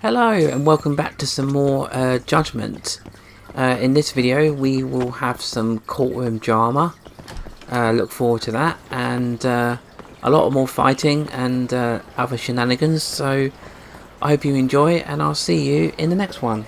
Hello and welcome back to some more Judgment. In this video we will have some courtroom drama. Look forward to that, and a lot more fighting and other shenanigans, so I hope you enjoy, and I'll see you in the next one.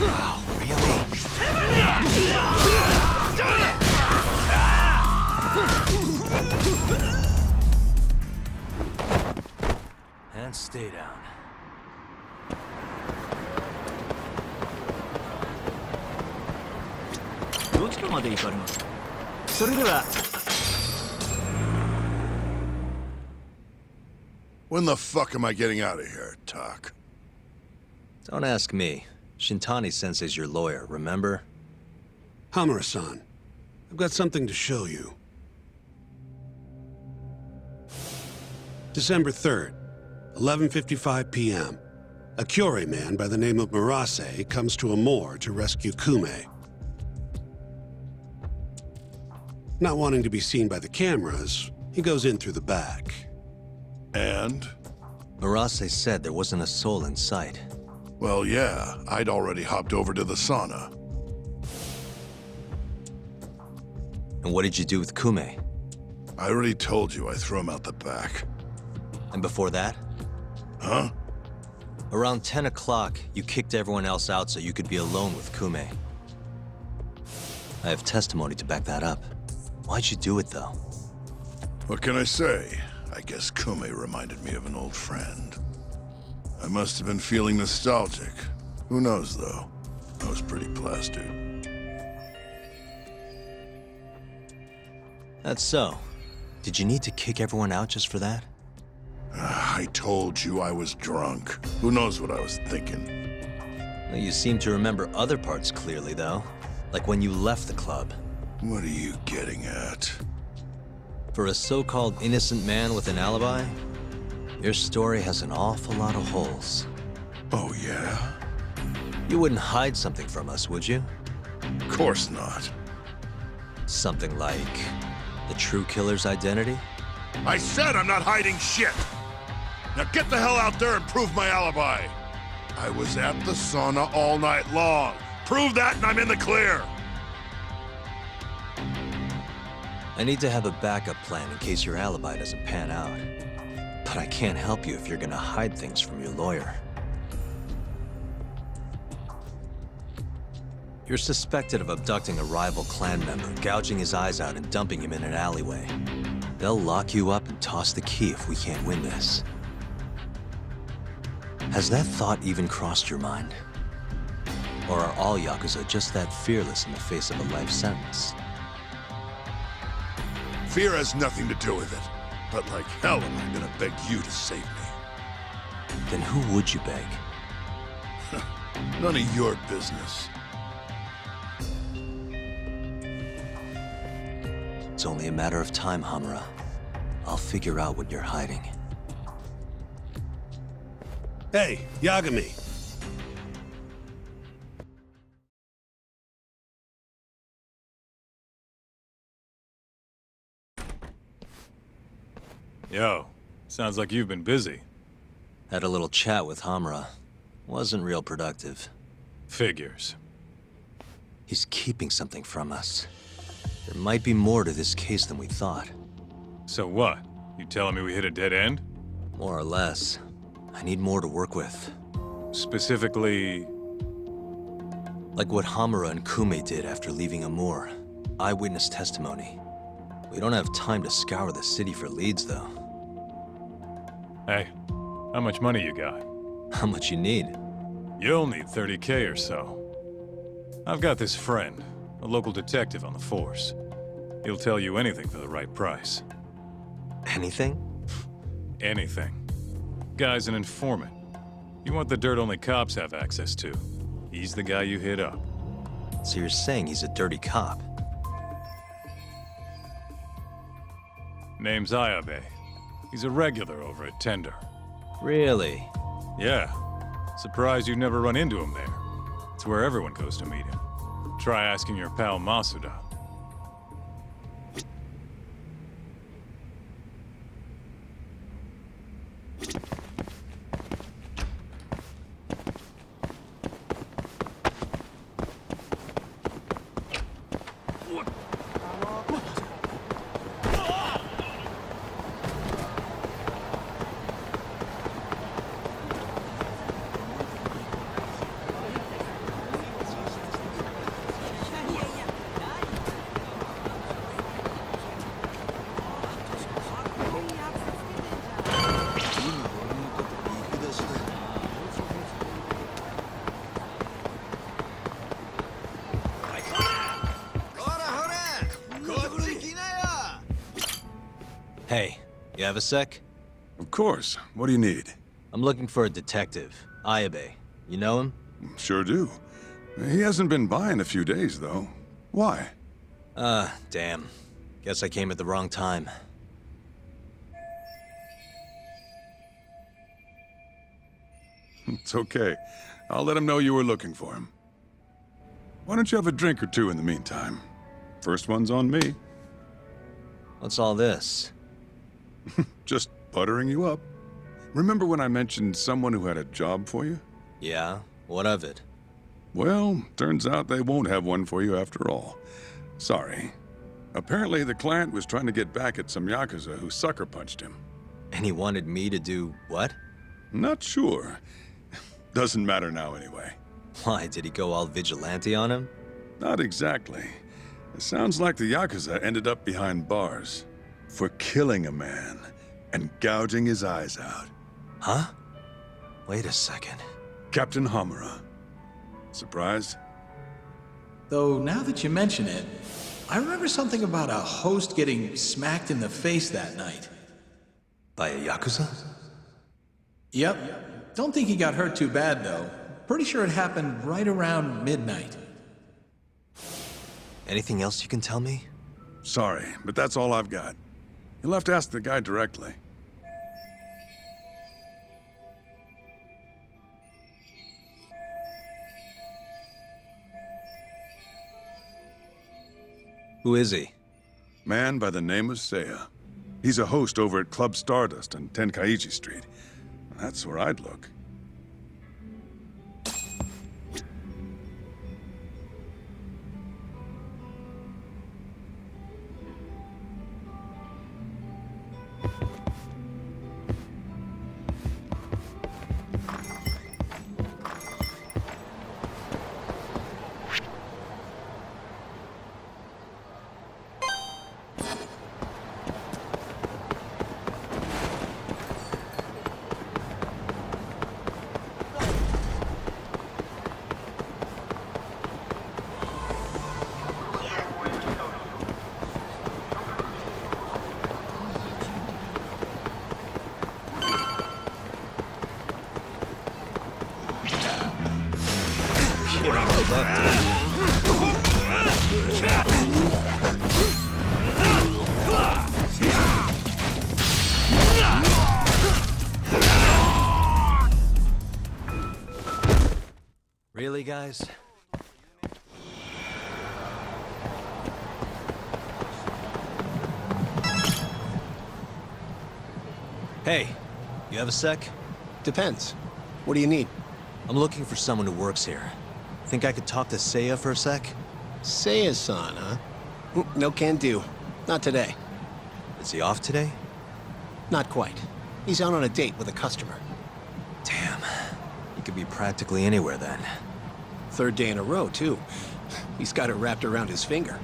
Oh, really? And stay down. When the fuck am I getting out of here, Tak? Don't ask me. Shintani senses your lawyer, remember? Hamura-san, I've got something to show you. December 3rd, 11:55 p.m. A Kyorei man by the name of Murase comes to Amur to rescue Kume. Not wanting to be seen by the cameras, he goes in through the back. And? Murase said there wasn't a soul in sight. Well, yeah, I'd already hopped over to the sauna. And what did you do with Kume? I already told you I threw him out the back. And before that? Huh? Around 10 o'clock, you kicked everyone else out so you could be alone with Kume. I have testimony to back that up. Why'd you do it, though? What can I say? I guess Kume reminded me of an old friend. I must have been feeling nostalgic. Who knows, though? I was pretty plastered. That's so. Did you need to kick everyone out just for that? I told you I was drunk. Who knows what I was thinking? Well, you seem to remember other parts clearly, though. Like when you left the club. What are you getting at? For a so-called innocent man with an alibi, your story has an awful lot of holes. Oh, yeah? You wouldn't hide something from us, would you? Of course not. Something like the true killer's identity? I said I'm not hiding shit! Now get the hell out there and prove my alibi! I was at the sauna all night long. Prove that and I'm in the clear! I need to have a backup plan in case your alibi doesn't pan out. But I can't help you if you're gonna hide things from your lawyer. You're suspected of abducting a rival clan member, gouging his eyes out and dumping him in an alleyway. They'll lock you up and toss the key if we can't win this. Has that thought even crossed your mind? Or are all Yakuza just that fearless in the face of a life sentence? Fear has nothing to do with it. But like hell am I gonna beg you to save me? Then who would you beg? None of your business. It's only a matter of time, Hamura. I'll figure out what you're hiding. Hey, Yagami! Yo, sounds like you've been busy. Had a little chat with Hamura. Wasn't real productive. Figures. He's keeping something from us. There might be more to this case than we thought. So what? You telling me we hit a dead end? More or less. I need more to work with. Specifically... Like what Hamura and Kume did after leaving Amur. Eyewitness testimony. We don't have time to scour the city for leads, though. Hey, how much money you got? How much you need? You'll need 30K or so. I've got this friend, a local detective on the force. He'll tell you anything for the right price. Anything? Anything. Guy's an informant. You want the dirt only cops have access to. He's the guy you hit up. So you're saying he's a dirty cop? Name's Ayabe. He's a regular over at Tender. Really? Yeah. Surprised you've never run into him there. It's where everyone goes to meet him. Try asking your pal Masuda. Hey, you have a sec? Of course. What do you need? I'm looking for a detective, Ayabe. You know him? Sure do. He hasn't been by in a few days, though. Why? Damn. Guess I came at the wrong time. It's okay. I'll let him know you were looking for him. Why don't you have a drink or two in the meantime? First one's on me. What's all this? Just buttering you up. Remember when I mentioned someone who had a job for you? Yeah? What of it? Well, turns out they won't have one for you after all. Sorry. Apparently the client was trying to get back at some Yakuza who sucker punched him. And he wanted me to do what? Not sure. Doesn't matter now anyway. Why, did he go all vigilante on him? Not exactly. It sounds like the Yakuza ended up behind bars for killing a man and gouging his eyes out. Huh? Wait a second. Captain Hamura. Surprised? Though, now that you mention it, I remember something about a host getting smacked in the face that night. By a Yakuza? Yep. Don't think he got hurt too bad, though. Pretty sure it happened right around midnight. Anything else you can tell me? Sorry, but that's all I've got. You'll have to ask the guy directly. Who is he? Man by the name of Seiya. He's a host over at Club Stardust on Tenkaichi Street. That's where I'd look. Really, guys? Hey, you have a sec? Depends. What do you need? I'm looking for someone who works here. Think I could talk to Seiya for a sec? Seiya-san, huh? No can do. Not today. Is he off today? Not quite. He's out on a date with a customer. Damn. He could be practically anywhere then. Third day in a row, too. He's got it wrapped around his finger.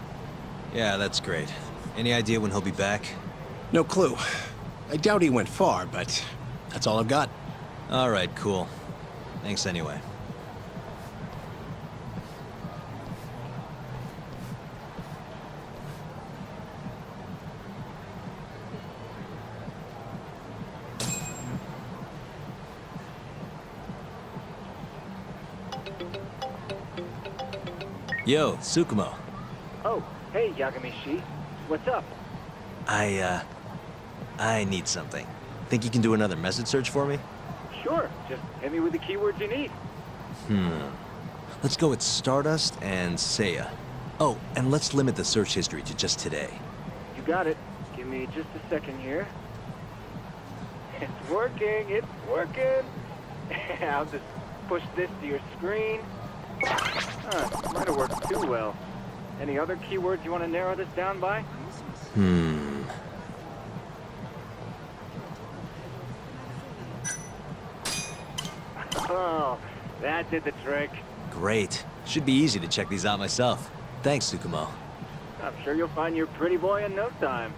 Yeah, that's great. Any idea when he'll be back? No clue. I doubt he went far, but that's all I've got. All right, cool. Thanks anyway. Yo, Tsukumo. Oh, hey, Yagami-shi. What's up? I need something. Think you can do another message search for me? Sure, just hit me with the keywords you need. Let's go with Stardust and Seiya. Oh, and let's limit the search history to just today. You got it. Give me just a second here. It's working, it's working. I'll just push this to your screen. Might have worked too well. Any other keywords you want to narrow this down by? Oh, that did the trick. Great. Should be easy to check these out myself. Thanks, Tsukumo. I'm sure you'll find your pretty boy in no time.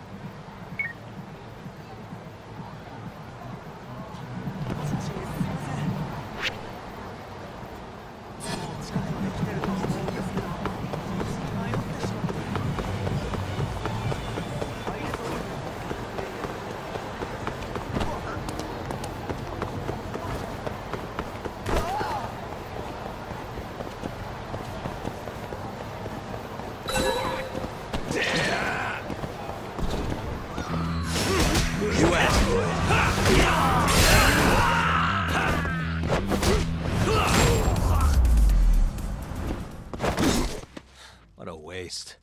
What a waste.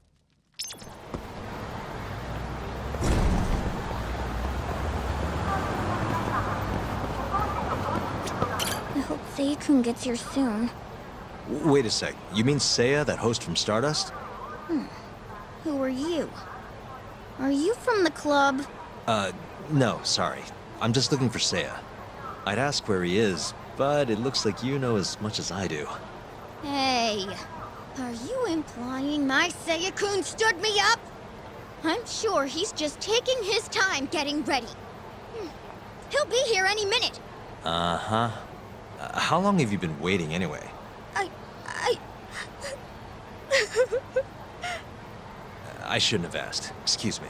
I hope Seiya-kun gets here soon. Wait a sec. You mean Seiya, that host from Stardust? Who are you? Are you from the club? No, sorry. I'm just looking for Seiya. I'd ask where he is, but it looks like you know as much as I do. Hey, are you implying my Seiya-kun stood me up? I'm sure he's just taking his time getting ready. He'll be here any minute. Uh-huh. How long have you been waiting anyway? I shouldn't have asked. Excuse me.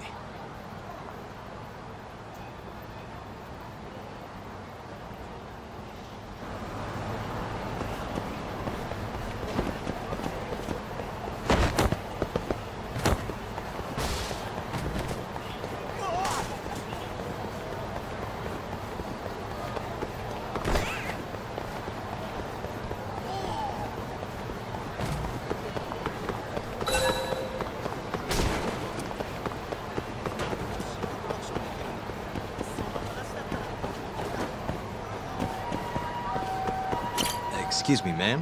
Excuse me, ma'am?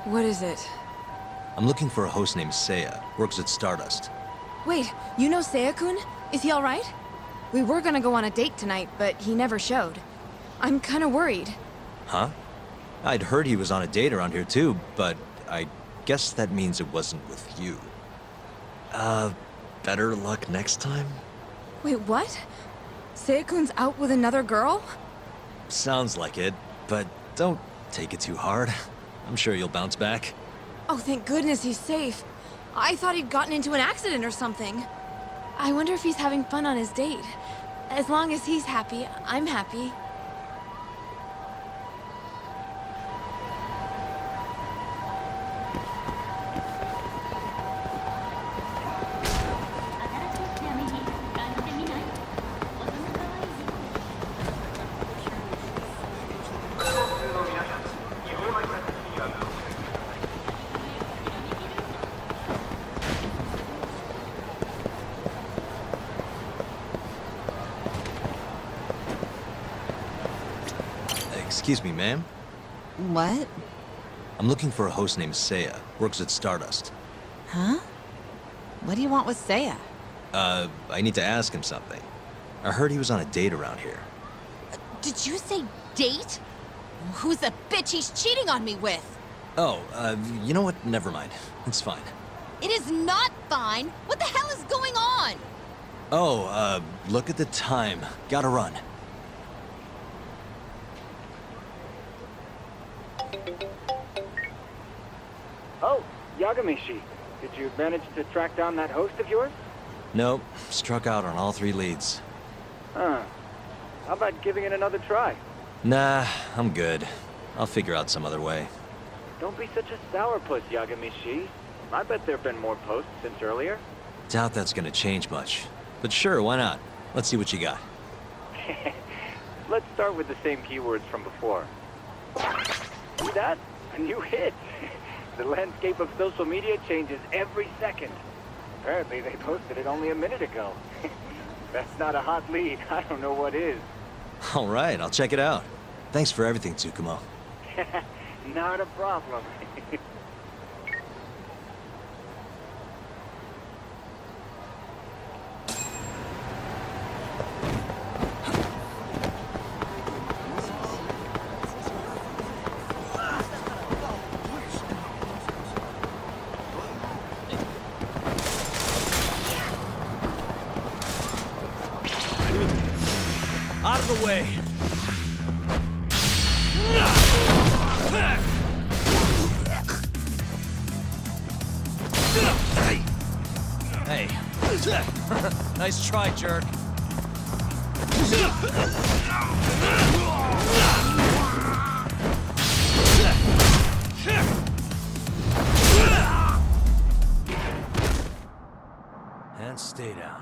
What is it? I'm looking for a host named Seiya. Works at Stardust. Wait, you know Seiya-kun? Is he alright? We were gonna go on a date tonight, but he never showed. I'm kinda worried. Huh? I'd heard he was on a date around here too, but I guess that means it wasn't with you. Better luck next time? Wait, what? Seiya-kun's out with another girl? Sounds like it, but don't take it too hard. I'm sure you'll bounce back. Oh, thank goodness he's safe. I thought he'd gotten into an accident or something. I wonder if he's having fun on his date. As long as he's happy, I'm happy. Excuse me, ma'am? What? I'm looking for a host named Seiya. Works at Stardust. Huh? What do you want with Seiya? I need to ask him something. I heard he was on a date around here. Did you say date? Who's the bitch he's cheating on me with? Oh, you know what? Never mind. It's fine. It is not fine. What the hell is going on? Oh, look at the time. Gotta run. Oh, Yagami-shi. Did you manage to track down that host of yours? Nope. Struck out on all 3 leads. Huh. How about giving it another try? Nah, I'm good. I'll figure out some other way. Don't be such a sourpuss, Yagami-shi. I bet there have been more posts since earlier. Doubt that's gonna change much. But sure, why not? Let's see what you got. Let's start with the same keywords from before. See that? A new hit. The landscape of social media changes every second. Apparently they posted it only a minute ago. That's not a hot lead. I don't know what is. All right, I'll check it out. Thanks for everything, Tsukumo. Not a problem. Out of the way! Hey. Nice try, jerk. And stay down.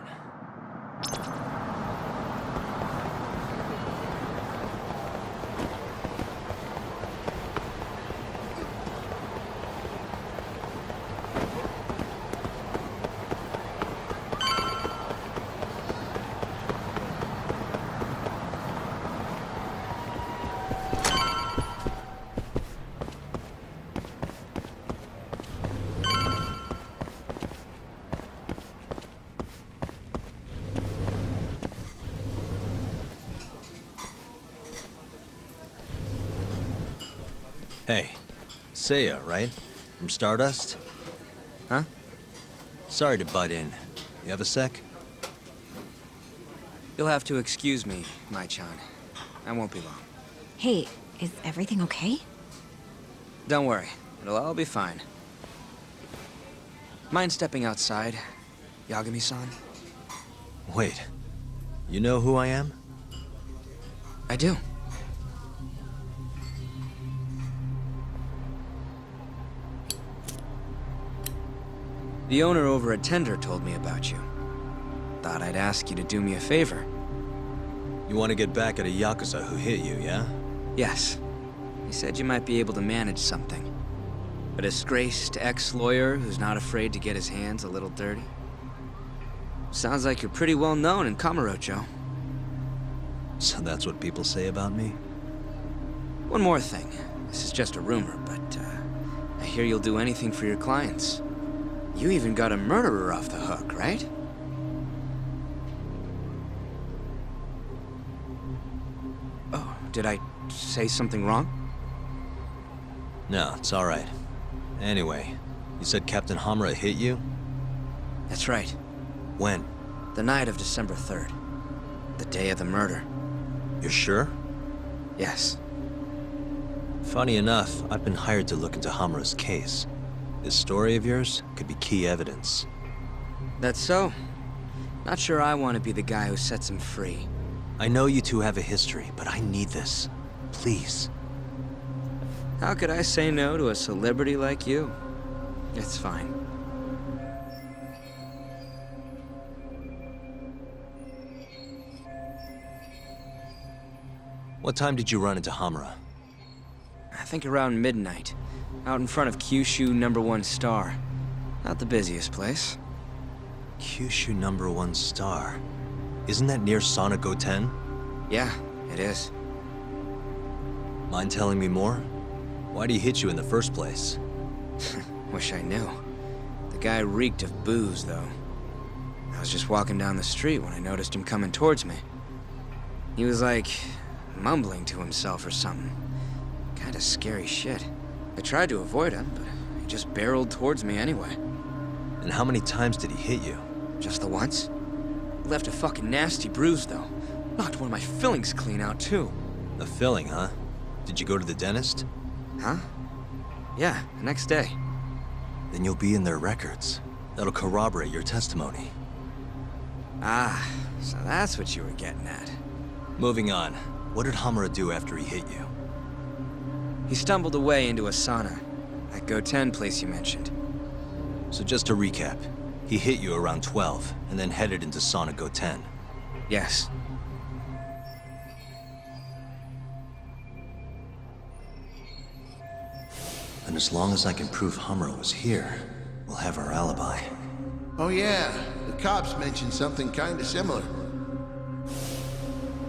Hey, Seiya, right? From Stardust? Huh? Sorry to butt in. You have a sec? You'll have to excuse me, Mai-chan. I won't be long. Hey, is everything okay? Don't worry. It'll all be fine. Mind stepping outside, Yagami-san? Wait. You know who I am? I do. The owner over at Tender told me about you. Thought I'd ask you to do me a favor. You want to get back at a Yakuza who hit you, yeah? Yes. He said you might be able to manage something. A disgraced ex-lawyer who's not afraid to get his hands a little dirty. Sounds like you're pretty well known in Kamurocho. So that's what people say about me? One more thing. This is just a rumor, but I hear you'll do anything for your clients. You even got a murderer off the hook, right? Oh, did I say something wrong? No, it's all right. Anyway, you said Captain Hamura hit you? That's right. When? The night of December 3rd. The day of the murder. You're sure? Yes. Funny enough, I've been hired to look into Hamura's case. This story of yours could be key evidence. That's so. Not sure I want to be the guy who sets him free. I know you two have a history, but I need this. Please. How could I say no to a celebrity like you? It's fine. What time did you run into Hamura? I think around midnight. Out in front of Kyushu #1 Star. Not the busiest place. Kyushu #1 Star? Isn't that near Sonic 010? Yeah, it is. Mind telling me more? Why'd he hit you in the first place? Wish I knew. The guy reeked of booze, though. I was just walking down the street when I noticed him coming towards me. He was like, mumbling to himself or something. Kinda scary shit. I tried to avoid him, but he just barreled towards me anyway. And how many times did he hit you? Just the once. Left a fucking nasty bruise, though. Knocked one of my fillings clean out, too. A filling, huh? Did you go to the dentist? Huh? Yeah, the next day. Then you'll be in their records. That'll corroborate your testimony. Ah, so that's what you were getting at. Moving on. What did Hamura do after he hit you? He stumbled away into a sauna. That Goten place you mentioned. So just to recap, he hit you around 12, and then headed into Sauna Goten. Yes. And as long as I can prove Hamura was here, we'll have our alibi. Oh yeah, the cops mentioned something kinda similar.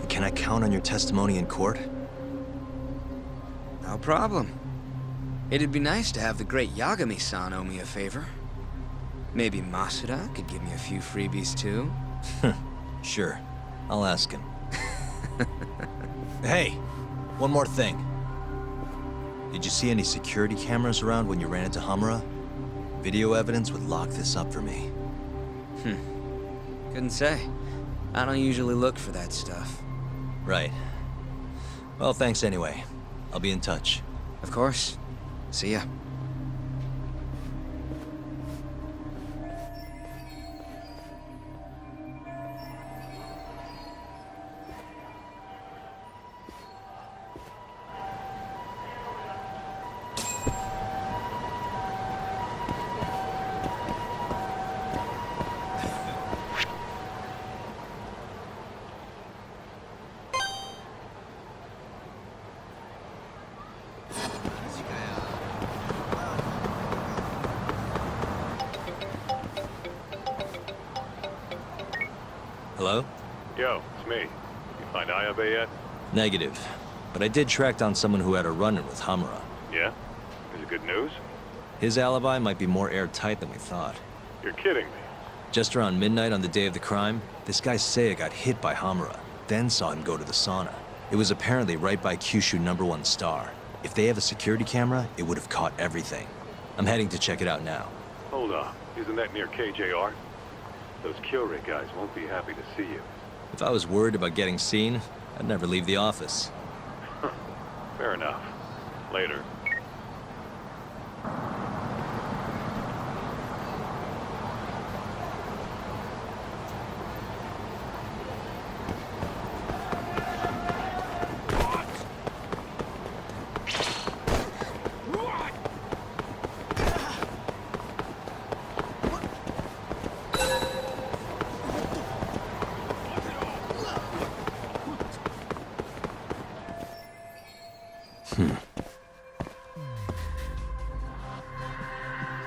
Can I count on your testimony in court? No problem. It'd be nice to have the great Yagami-san owe me a favor. Maybe Masuda could give me a few freebies too? Sure. I'll ask him. Hey, one more thing. Did you see any security cameras around when you ran into Hamura? Video evidence would lock this up for me. Couldn't say. I don't usually look for that stuff. Right. Well, thanks anyway. I'll be in touch. Of course. See ya. Hello? Yo, it's me. You find Ayabe yet? Negative. But I did track down someone who had a run-in with Hamura. Yeah? Is it good news? His alibi might be more airtight than we thought. You're kidding me. Just around midnight on the day of the crime, this guy Seiya got hit by Hamura, then saw him go to the sauna. It was apparently right by Kyushu #1 Star. If they have a security camera, it would have caught everything. I'm heading to check it out now. Hold on. Isn't that near KJR? Those Kyorei guys won't be happy to see you. If I was worried about getting seen, I'd never leave the office. Fair enough. Later.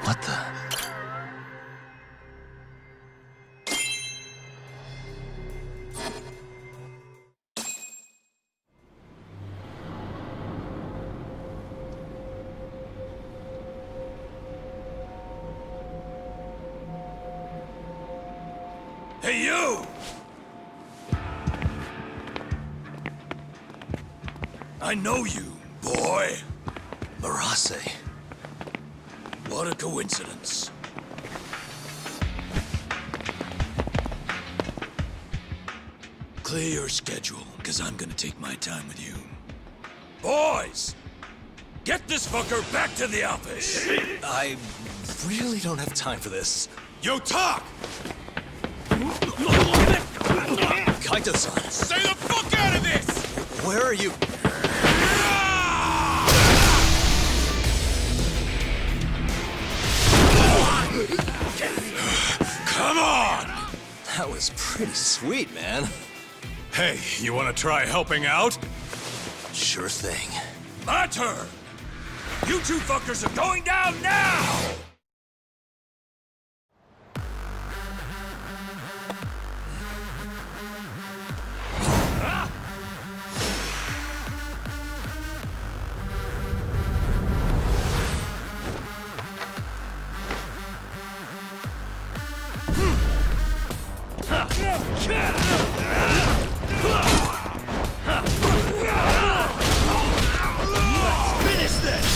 What the? Hey, you! I know you, boy. Murase. What a coincidence. Clear your schedule, because I'm gonna take my time with you. Boys! Get this fucker back to the office! I really don't have time for this. You talk! Kaito-san! Stay the fuck out of this! Where are you? Come on! That was pretty sweet, man. Hey, you wanna try helping out? Sure thing. My turn! You two fuckers are going down now! Finish this!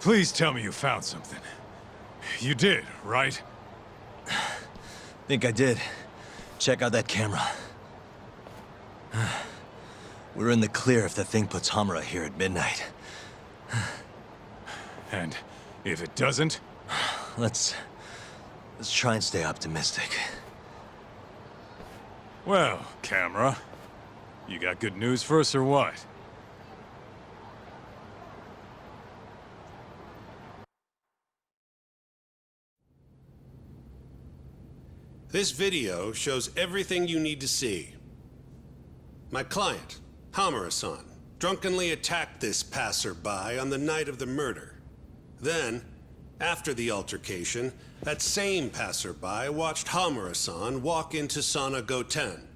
Please tell me you found something. You did, right? Think I did. Check out that camera. We're in the clear if the thing puts Hamura here at midnight. And if it doesn't? Let's try and stay optimistic. Well, camera, you got good news for us or what? This video shows everything you need to see. My client, Hamura-san, drunkenly attacked this passerby on the night of the murder. Then, after the altercation, that same passerby watched Hamura-san walk into Sana Goten.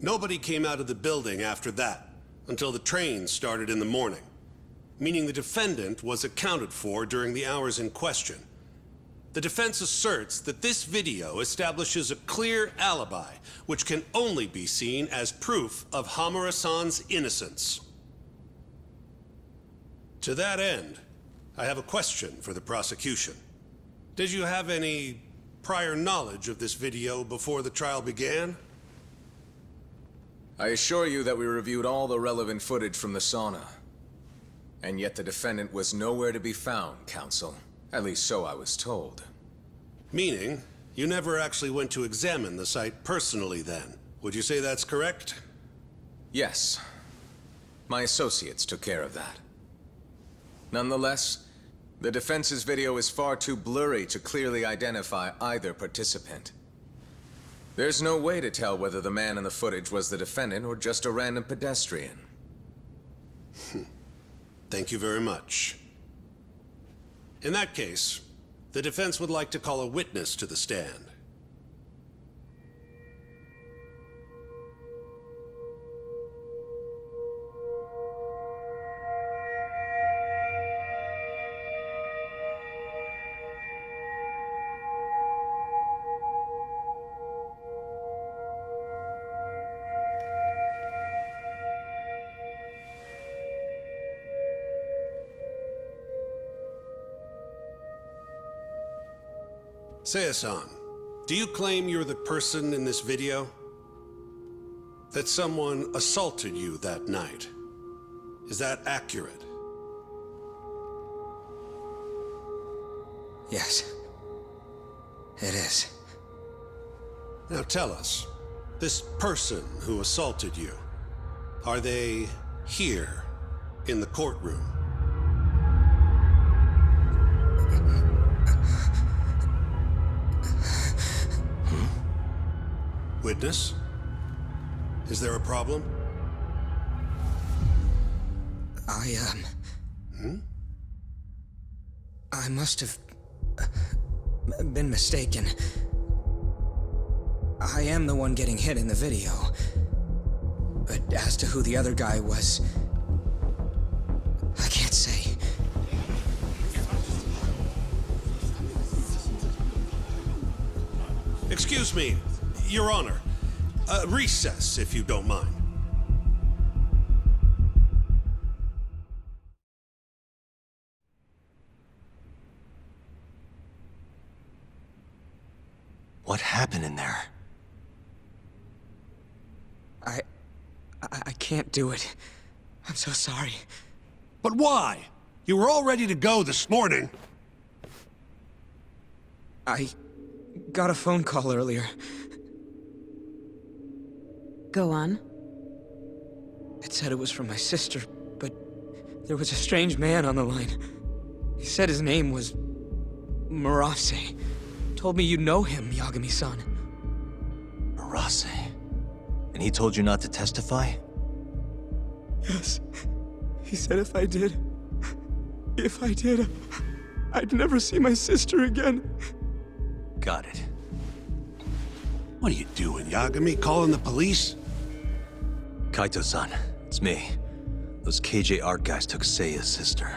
Nobody came out of the building after that, until the train started in the morning, meaning the defendant was accounted for during the hours in question. The defense asserts that this video establishes a clear alibi, which can only be seen as proof of Hamura-san's innocence. To that end, I have a question for the prosecution. Did you have any prior knowledge of this video before the trial began? I assure you that we reviewed all the relevant footage from the sauna. And yet the defendant was nowhere to be found, counsel. At least so I was told. Meaning, you never actually went to examine the site personally then. Would you say that's correct? Yes. My associates took care of that. Nonetheless, the defense's video is far too blurry to clearly identify either participant. There's no way to tell whether the man in the footage was the defendant or just a random pedestrian. Thank you very much. In that case, the defense would like to call a witness to the stand. Seiya-san, do you claim you're the person in this video? That someone assaulted you that night? Is that accurate? Yes. It is. Now tell us, this person who assaulted you, are they here in the courtroom? Witness? Is there a problem? I must have been mistaken. I am the one getting hit in the video. But as to who the other guy was, I can't say. Excuse me, Your Honor. Recess, if you don't mind. What happened in there? I can't do it. I'm so sorry. But why? You were all ready to go this morning. I got a phone call earlier. Go on. It said it was from my sister, but there was a strange man on the line. He said his name was Murase. Told me you know him, Yagami-san. Murase? And he told you not to testify? Yes. He said if I did, I'd never see my sister again. Got it. What are you doing, Yagami? Calling the police? Kaito-san, it's me. Those KJ Art guys took Seiya's sister.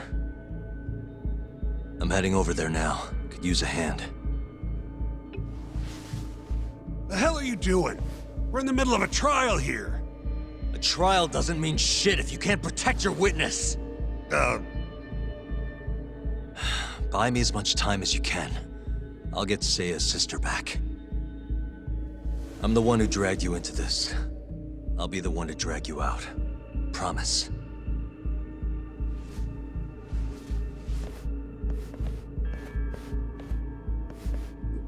I'm heading over there now. Could use a hand. The hell are you doing? We're in the middle of a trial here. trial doesn't mean shit if you can't protect your witness. Buy me as much time as you can. I'll get Seiya's sister back. I'm the one who dragged you into this. I'll be the one to drag you out. Promise.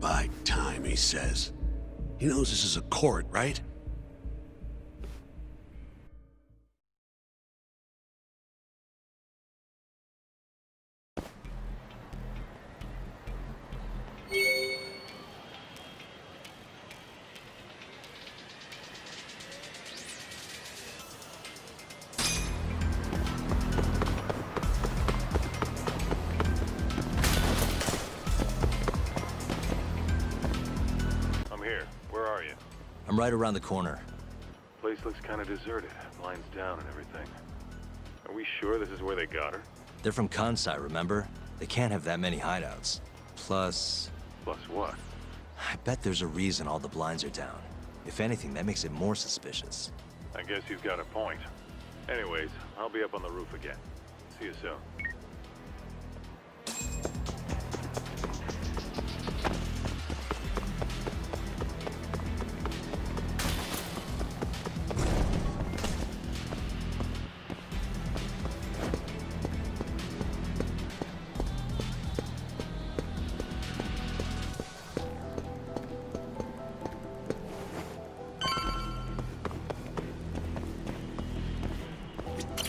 Buy time, he says. He knows this is a court, right? I'm right around the corner. Place looks kind of deserted. Blinds down and everything. Are we sure this is where they got her? They're from Kansai, remember? They can't have that many hideouts. Plus... Plus what? I bet there's a reason all the blinds are down. If anything, that makes it more suspicious. I guess you've got a point. Anyways, I'll be up on the roof again. See you soon.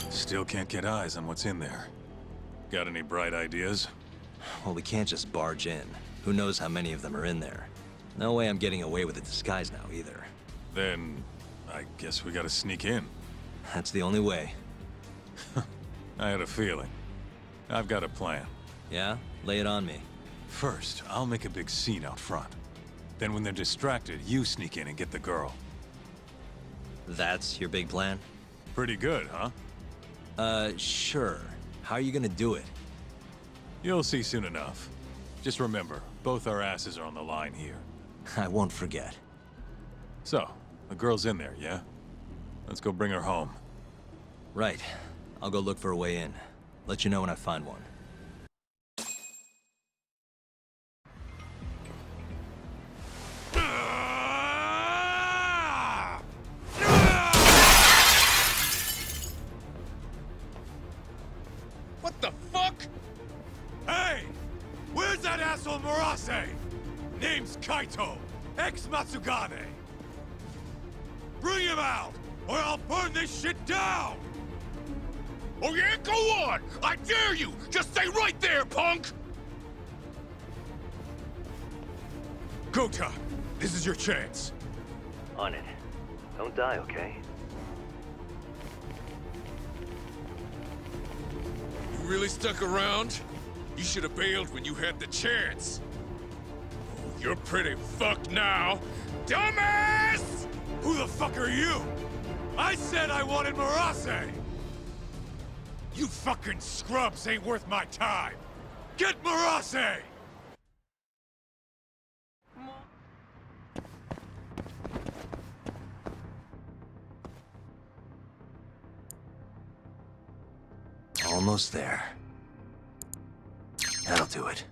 Still can't get eyes on what's in there. Got any bright ideas? Well, we can't just barge in. Who knows how many of them are in there? No way I'm getting away with a disguise now, either. Then, I guess we gotta sneak in. That's the only way. I had a feeling. I've got a plan. Yeah? Lay it on me. First, I'll make a big scene out front. Then when they're distracted, you sneak in and get the girl. That's your big plan? Pretty good, huh? Sure. How are you gonna do it? You'll see soon enough. Just remember, both our asses are on the line here. I won't forget. So, the girl's in there, yeah? Let's go bring her home. Right. I'll go look for a way in. Let you know when I find one. What the fuck? Hey! Where's that asshole Murase? Name's Kaito, ex-Matsugane. Bring him out, or I'll burn this shit down! Oh yeah, go on! I dare you! Just stay right there, punk! Gota, this is your chance. On it. Don't die, okay? You really stuck around? You should have bailed when you had the chance. Oh, you're pretty fucked now. Dumbass! Who the fuck are you? I said I wanted Murase! You fucking scrubs ain't worth my time! Get Murase! Almost there. That'll do it.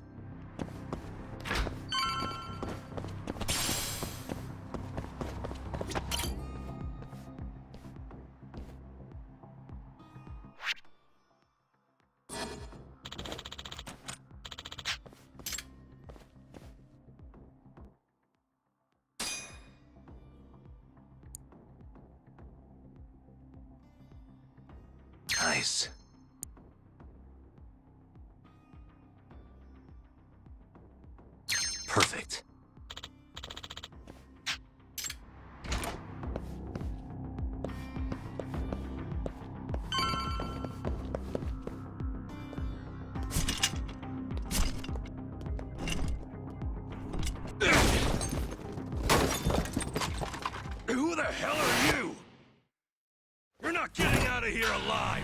Nice. Perfect. Who the hell are you? You're not getting out of here alive!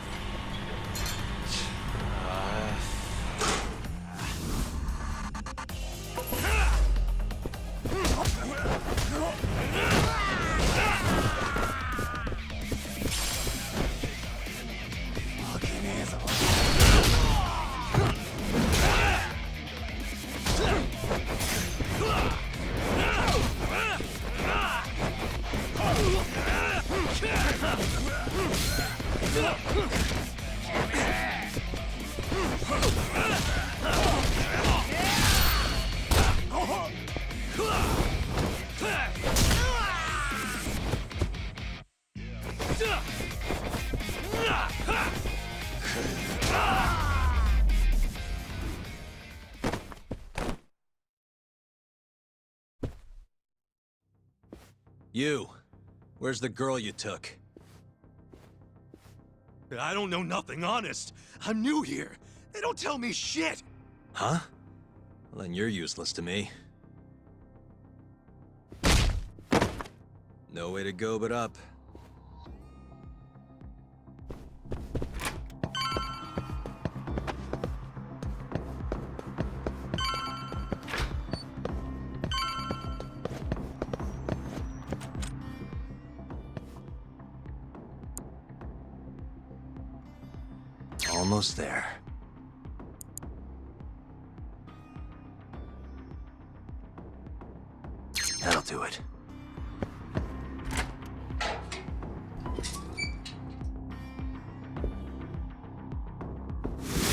You. Where's the girl you took? I don't know nothing, honest. I'm new here. They don't tell me shit. Huh? Well, then you're useless to me. No way to go but up. Almost there. That'll do it.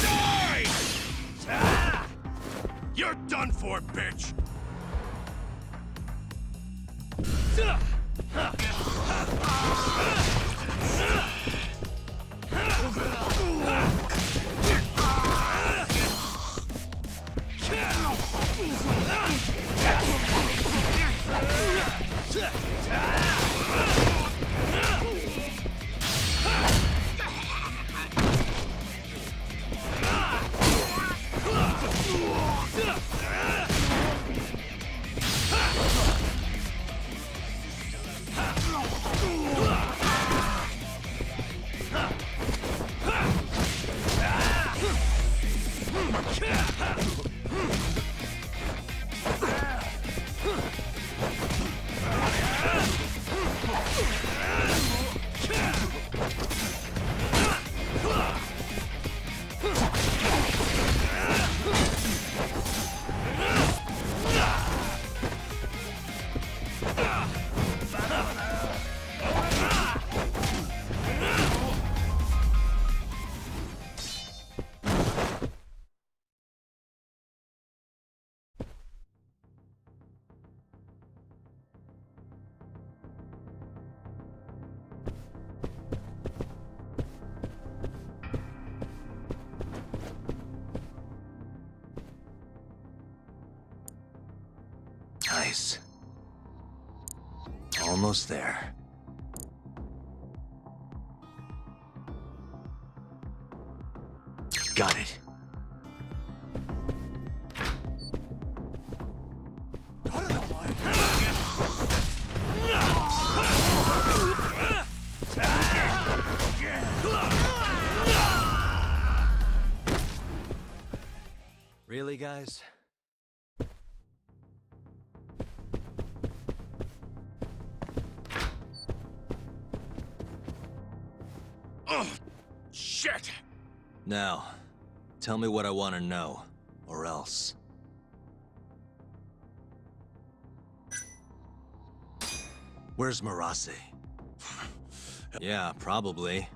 Die! Ah! You're done for, bitch! Nice. Almost there. Got it. Really, guys? Oh, shit! Now, tell me what I want to know, or else. Where's Marase? Yeah, probably.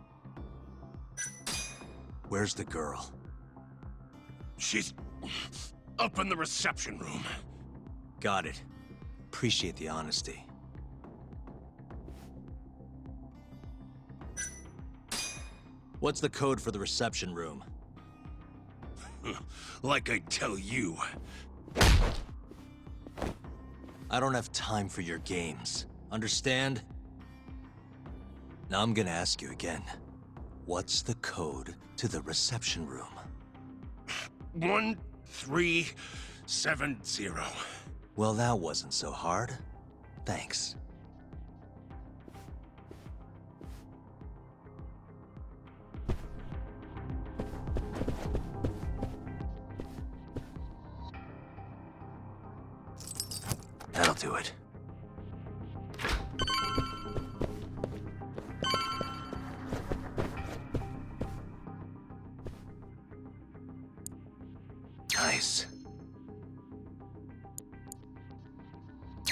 Where's the girl? She's up in the reception room. Got it. Appreciate the honesty. What's the code for the reception room? Like I tell you. I don't have time for your games. Understand? Now I'm gonna ask you again. What's the code to the reception room? 1370. Well, that wasn't so hard. Thanks. That'll do it. Nice.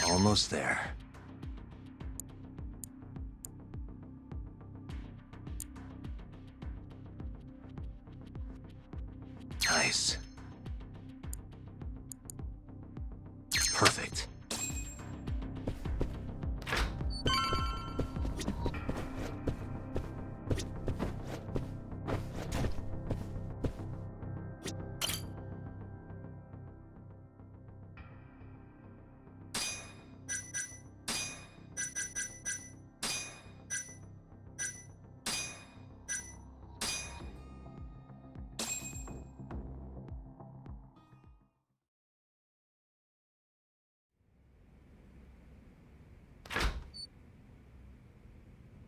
Almost there. Nice. Perfect.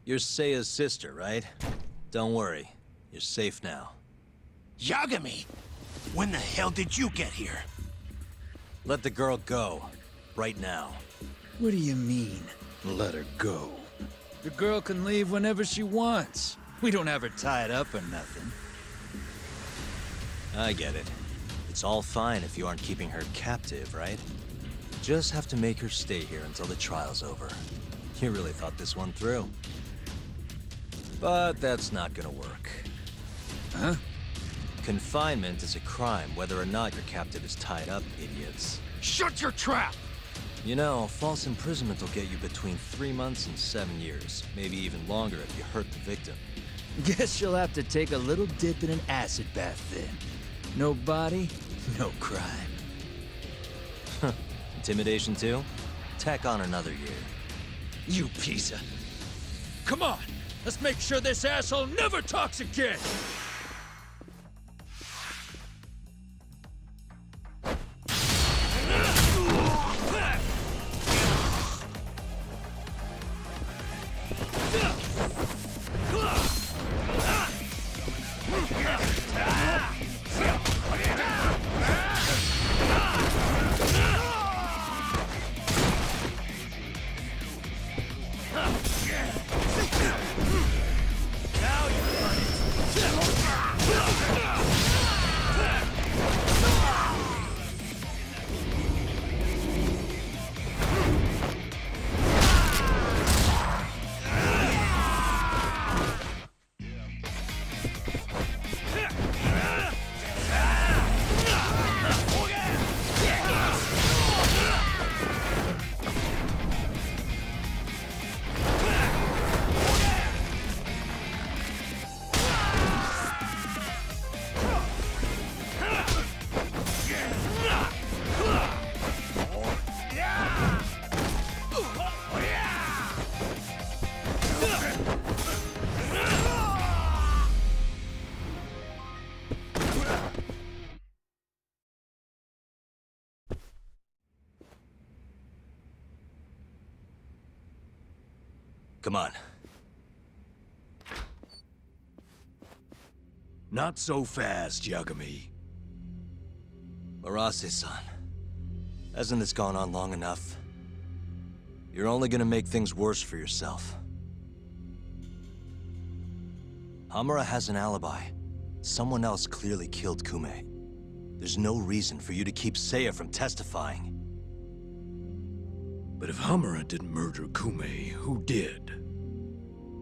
You're Seiya's sister, right? Don't worry. You're safe now. Yagami! When the hell did you get here? Let the girl go. Right now. What do you mean, let her go? The girl can leave whenever she wants. We don't have her tied up or nothing. I get it. It's all fine if you aren't keeping her captive, right? Just have to make her stay here until the trial's over. You really thought this one through. But that's not gonna work. Huh? Confinement is a crime whether or not your captive is tied up, idiots. Shut your trap! You know, false imprisonment will get you between 3 months and 7 years. Maybe even longer if you hurt the victim. Guess you'll have to take a little dip in an acid bath then. No body, no crime. Intimidation too? Tack on another year. You piece of... Come on! Let's make sure this asshole never talks again! Come on. Not so fast, Yagami. Marase-san, hasn't this gone on long enough? You're only gonna make things worse for yourself. Hamura has an alibi. Someone else clearly killed Kume. There's no reason for you to keep Seiya from testifying. But if Hamura didn't murder Kume, who did?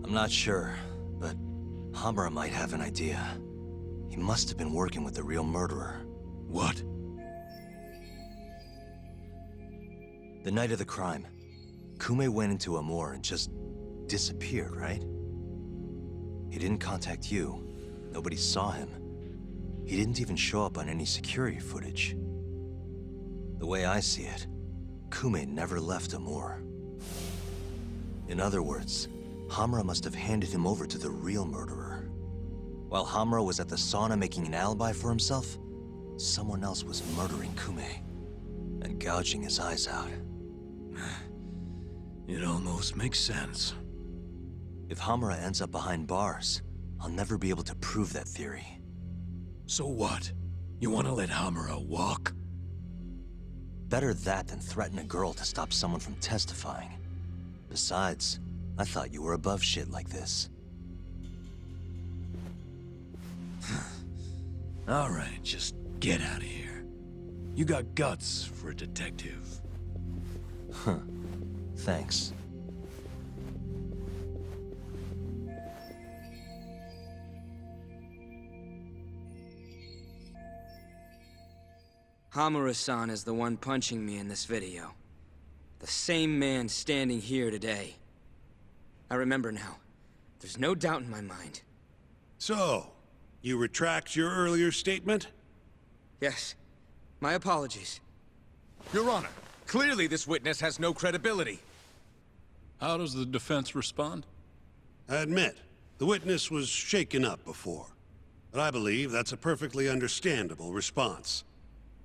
I'm not sure, but Hamura might have an idea. He must have been working with the real murderer. What? The night of the crime, Kume went into Amur and just disappeared, right? He didn't contact you. Nobody saw him. He didn't even show up on any security footage. The way I see it, Kume never left Amur. In other words, Hamura must have handed him over to the real murderer. While Hamura was at the sauna making an alibi for himself, someone else was murdering Kume and gouging his eyes out. It almost makes sense. If Hamura ends up behind bars, I'll never be able to prove that theory. So what? You want to let Hamura walk? Better that than threaten a girl to stop someone from testifying. Besides, I thought you were above shit like this. All right, just get out of here. You got guts for a detective. Huh. Thanks. Hamura-san is the one punching me in this video. The same man standing here today. I remember now. There's no doubt in my mind. So, you retract your earlier statement? Yes. My apologies. Your Honor, clearly this witness has no credibility. How does the defense respond? I admit, the witness was shaken up before. But I believe that's a perfectly understandable response.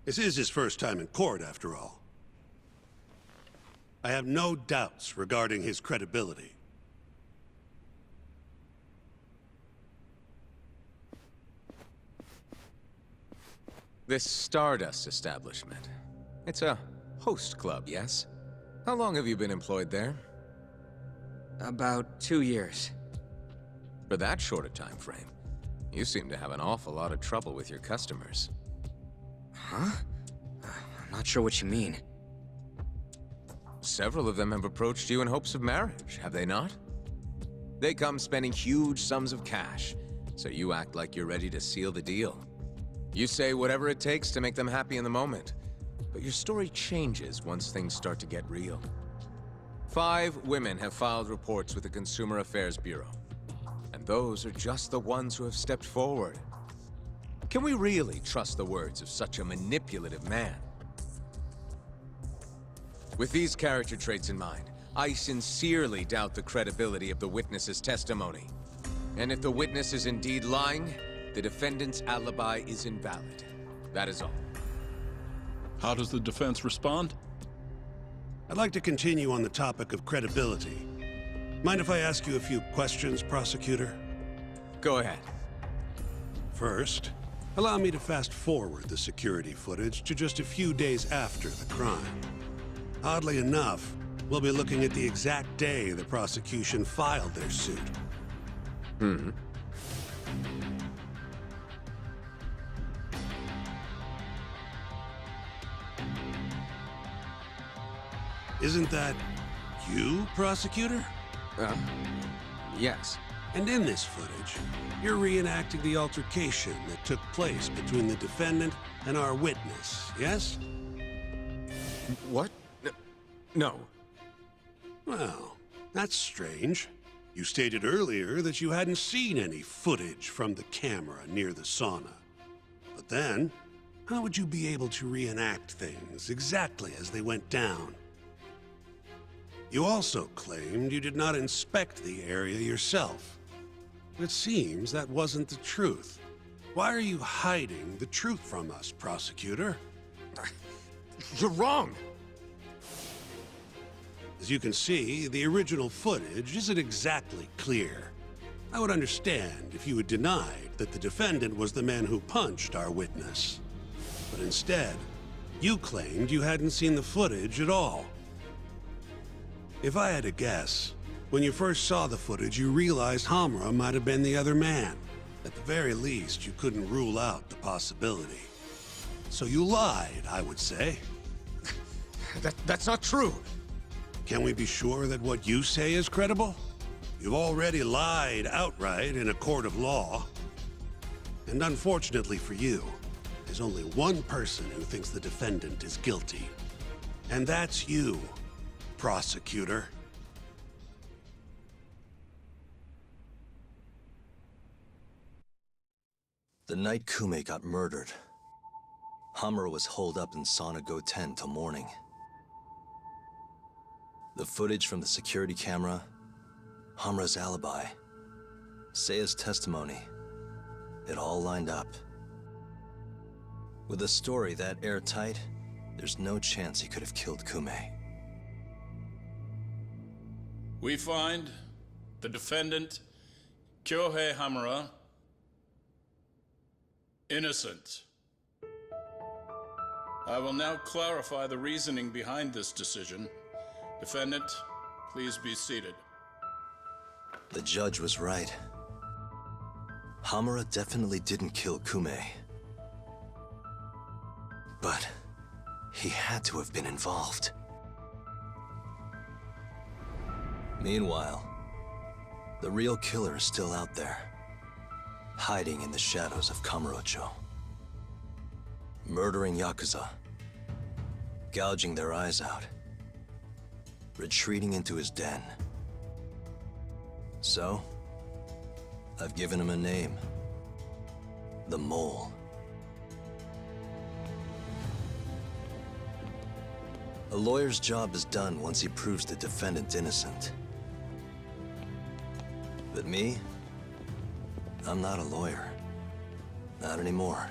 This is his first time in court, after all. I have no doubts regarding his credibility. This Stardust establishment. It's a host club, yes? How long have you been employed there? About 2 years. For that short a time frame, you seem to have an awful lot of trouble with your customers. Huh? I'm not sure what you mean. Several of them have approached you in hopes of marriage, have they not? They come spending huge sums of cash, so you act like you're ready to seal the deal. You say whatever it takes to make them happy in the moment, but your story changes once things start to get real. 5 women have filed reports with the Consumer Affairs Bureau, and those are just the ones who have stepped forward. Can we really trust the words of such a manipulative man? With these character traits in mind, I sincerely doubt the credibility of the witness's testimony. And if the witness is indeed lying, the defendant's alibi is invalid. That is all. How does the defense respond? I'd like to continue on the topic of credibility. Mind if I ask you a few questions, prosecutor? Go ahead. First, allow me to fast forward the security footage to just a few days after the crime. Oddly enough, we'll be looking at the exact day the prosecution filed their suit. Mm-hmm. Isn't that you, prosecutor? Yes. And in this footage, you're reenacting the altercation that took place between the defendant and our witness, yes? What? No. Well, that's strange. You stated earlier that you hadn't seen any footage from the camera near the sauna. But then, how would you be able to reenact things exactly as they went down? You also claimed you did not inspect the area yourself. It seems that wasn't the truth. Why are you hiding the truth from us, prosecutor? You're wrong! As you can see, the original footage isn't exactly clear. I would understand if you had denied that the defendant was the man who punched our witness. But instead, you claimed you hadn't seen the footage at all. If I had to guess, when you first saw the footage, you realized Hamura might have been the other man. At the very least, you couldn't rule out the possibility. So you lied, I would say. That's not true. Can we be sure that what you say is credible? You've already lied outright in a court of law. And unfortunately for you, there's only one person who thinks the defendant is guilty. And that's you, prosecutor. The night Kume got murdered, Hamura was holed up in Sauna Go 10 till morning. The footage from the security camera, Hamura's alibi, Seiya's testimony, it all lined up. With a story that airtight, there's no chance he could have killed Kume. We find the defendant, Kyohei Hamura, innocent. I will now clarify the reasoning behind this decision. Defendant, please be seated. The judge was right. Hamura definitely didn't kill Kume. But he had to have been involved. Meanwhile, the real killer is still out there, hiding in the shadows of Kamurocho. Murdering Yakuza gouging their eyes out, retreating into his den. So, I've given him a name. The Mole. A lawyer's job is done once he proves the defendant innocent. But me? I'm not a lawyer. Not anymore.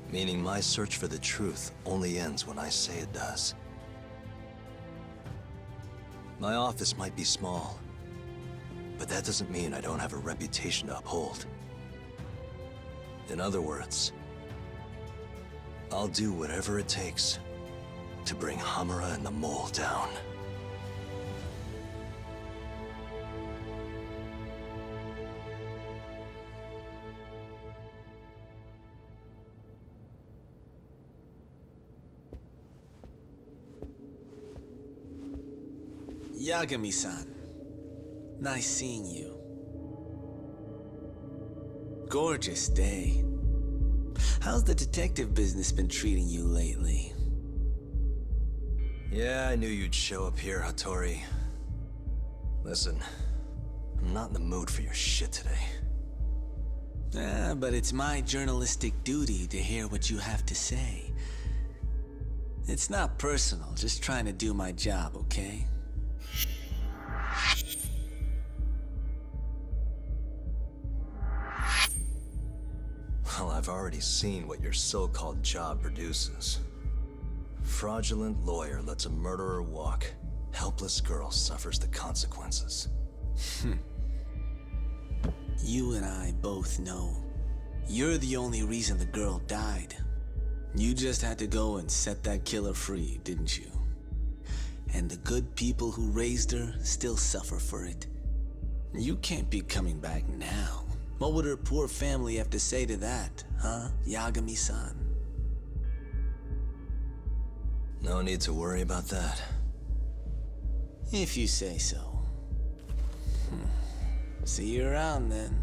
Meaning my search for the truth only ends when I say it does. My office might be small, but that doesn't mean I don't have a reputation to uphold. In other words, I'll do whatever it takes to bring Hamura and the Mole down. Yagami-san, nice seeing you. Gorgeous day. How's the detective business been treating you lately? Yeah, I knew you'd show up here, Hattori. Listen, I'm not in the mood for your shit today. But it's my journalistic duty to hear what you have to say. It's not personal, just trying to do my job, okay? Well, I've already seen what your so-called job produces. Fraudulent lawyer lets a murderer walk. Helpless girl suffers the consequences. You and I both know. You're the only reason the girl died. You just had to go and set that killer free, didn't you? And the good people who raised her still suffer for it. You can't be coming back now. What would her poor family have to say to that, huh, Yagami-san? No need to worry about that. If you say so. See you around then.